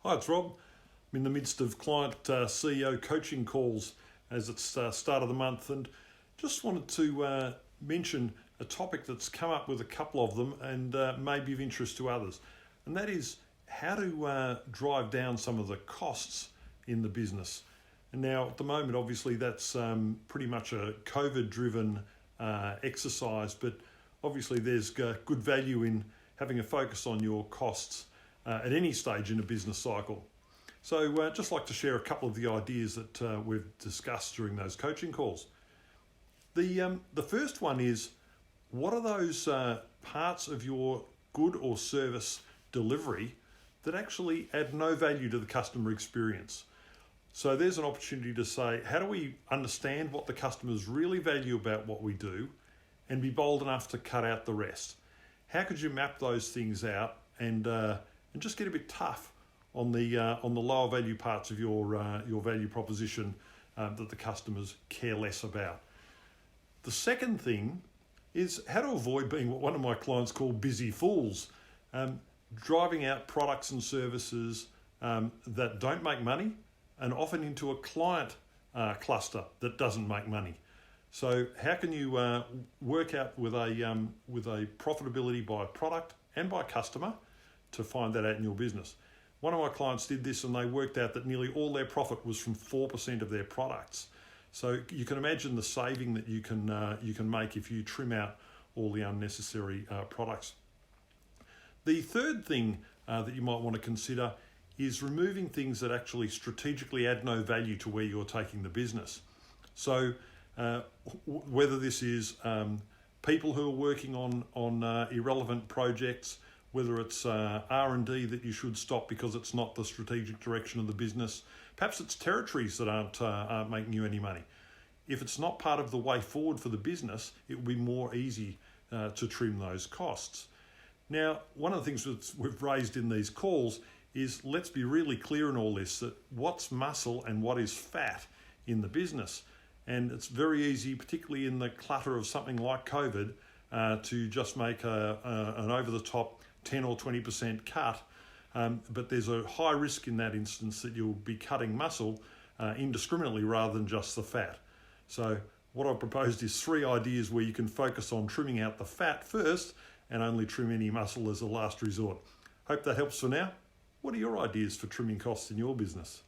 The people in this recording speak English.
Hi, it's Rob. I'm in the midst of client CEO coaching calls as it's start of the month, and just wanted to mention a topic that's come up with a couple of them and may be of interest to others. And that is how to drive down some of the costs in the business. And now at the moment, obviously that's pretty much a COVID-driven exercise, but obviously there's good value in having a focus on your costs at any stage in a business cycle. So just like to share a couple of the ideas that we've discussed during those coaching calls. The first one is, what are those parts of your good or service delivery that actually add no value to the customer experience? So there's an opportunity to say, how do we understand what the customers really value about what we do and be bold enough to cut out the rest? How could you map those things out and just get a bit tough on the lower value parts of your value proposition that the customers care less about? The second thing is how to avoid being what one of my clients call busy fools, driving out products and services that don't make money and often into a client cluster that doesn't make money. So how can you work out with a profitability by product and by customer to find that out in your business? One of my clients did this and they worked out that nearly all their profit was from 4% of their products. So you can imagine the saving that you can make if you trim out all the unnecessary products. The third thing that you might want to consider is removing things that actually strategically add no value to where you're taking the business. So whether this is people who are working on irrelevant projects, whether it's R&D that you should stop because it's not the strategic direction of the business. Perhaps it's territories that aren't making you any money. If it's not part of the way forward for the business, it will be more easy to trim those costs. Now, one of the things that we've raised in these calls is, let's be really clear in all this, that what's muscle and what is fat in the business. And it's very easy, particularly in the clutter of something like COVID, to just make an over-the-top 10 or 20% cut, but there's a high risk in that instance that you'll be cutting muscle indiscriminately rather than just the fat. So what I've proposed is 3 ideas where you can focus on trimming out the fat first and only trim any muscle as a last resort. Hope that helps for now. What are your ideas for trimming costs in your business?